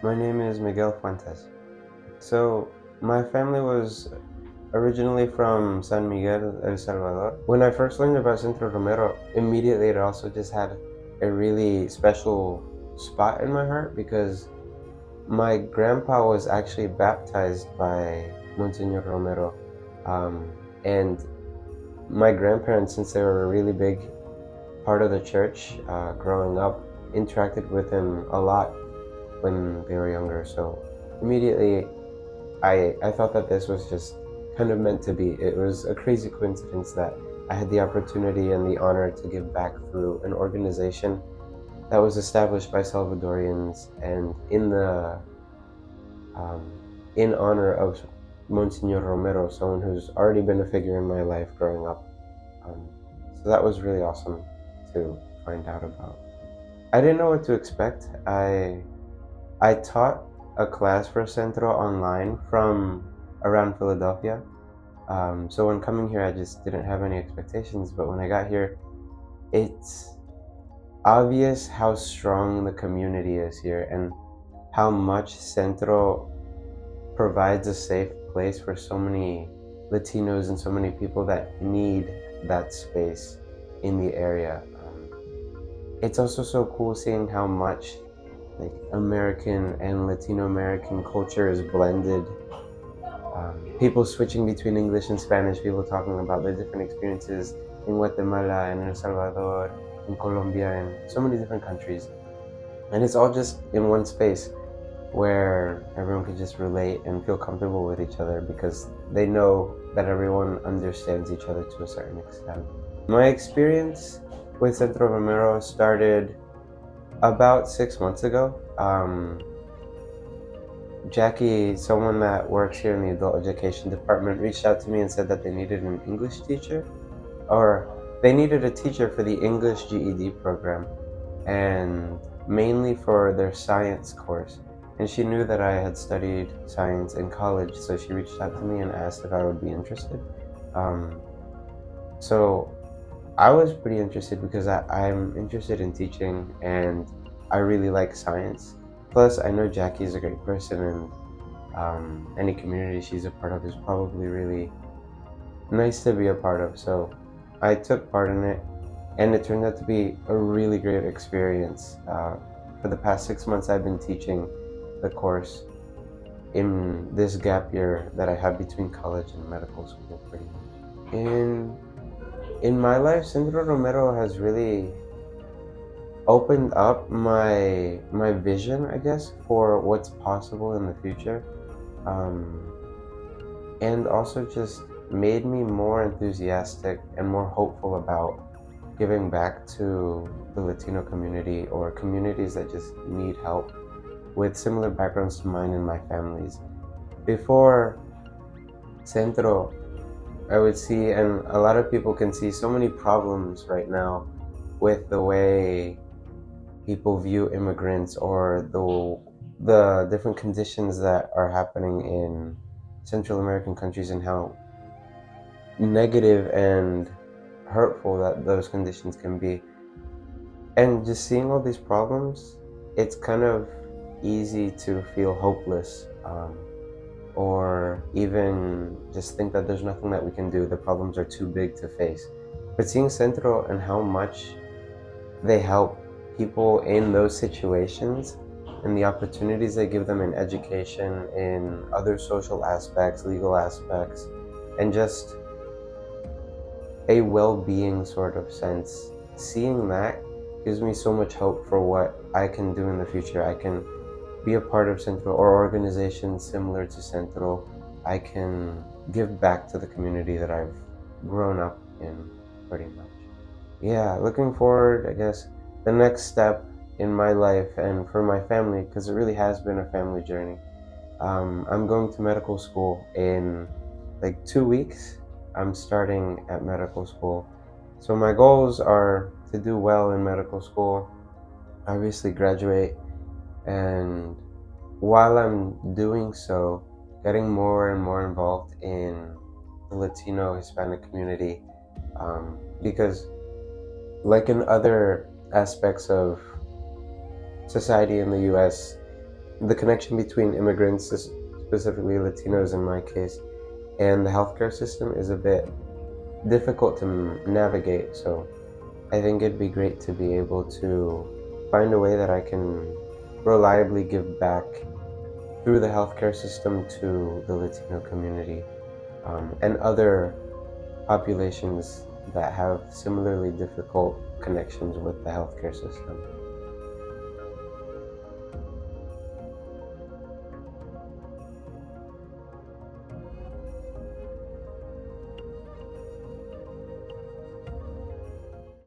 My name is Miguel Fuentes. So, my family was originally from San Miguel, El Salvador. When I first learned about Centro Romero, immediately it also just had a really special spot in my heart because my grandpa was actually baptized by Monsignor Romero. And my grandparents, since they were a really big part of the church growing up, interacted with him a lot when they were younger. So immediately I thought that this was just kind of meant to be. It was a crazy coincidence that I had the opportunity and the honor to give back through an organization that was established by Salvadorians and um, in honor of Monsignor Romero, someone who's already been a figure in my life growing up. Um, so that was really awesome to find out about. I didn't know what to expect. I taught a class for Centro online from around Philadelphia. So when coming here, I just didn't have any expectations. But when I got here, it's obvious how strong the community is here and how much Centro provides a safe place for so many Latinos and so many people that need that space in the area. It's also so cool seeing how much like American and Latino American culture is blended. People switching between English and Spanish, people talking about their different experiences in Guatemala and El Salvador, in Colombia, and so many different countries. And it's all just in one space where everyone can just relate and feel comfortable with each other because they know that everyone understands each other to a certain extent. My experience with Centro Romero started about 6 months ago. Jackie, someone that works here in the adult education department, reached out to me and said that they needed an English teacher, or they needed a teacher for the English GED program, and mainly for their science course. And she knew that I had studied science in college, so she reached out to me and asked if I would be interested. So I was pretty interested because I'm interested in teaching and I really like science. Plus, I know Jackie's a great person, and any community she's a part of is probably really nice to be a part of. So I took part in it, and it turned out to be a really great experience. For the past 6 months, I've been teaching the course in this gap year that I have between college and medical school, pretty much. In my life, Centro Romero has really opened up my vision, I guess, for what's possible in the future, um, and also just made me more enthusiastic and more hopeful about giving back to the Latino community or communities that just need help with similar backgrounds to mine and my family's. Before Centro, I would see, and a lot of people can see, so many problems right now with the way people view immigrants or the different conditions that are happening in Central American countries and how negative and hurtful that those conditions can be. And just seeing all these problems, it's kind of easy to feel hopeless, or even just think that there's nothing that we can do. The problems are too big to face. But seeing Centro and how much they help people in those situations and the opportunities they give them in education, in other social aspects, legal aspects, and just a well-being sort of sense, seeing that gives me so much hope for what I can do in the future. I can be a part of Centro or organizations similar to Centro. I can give back to the community that I've grown up in, pretty much. Yeah, looking forward, I guess, the next step in my life and for my family, because it really has been a family journey. I'm going to medical school in like 2 weeks. I'm starting at medical school. So my goals are to do well in medical school, obviously graduate, and while I'm doing so, getting more and more involved in the Latino Hispanic community, because like in other aspects of society in the US, the connection between immigrants, specifically Latinos in my case, and the healthcare system is a bit difficult to navigate. So I think it'd be great to be able to find a way that I can reliably give back through the healthcare system to the Latino community, and other populations that have similarly difficult connections with the healthcare system.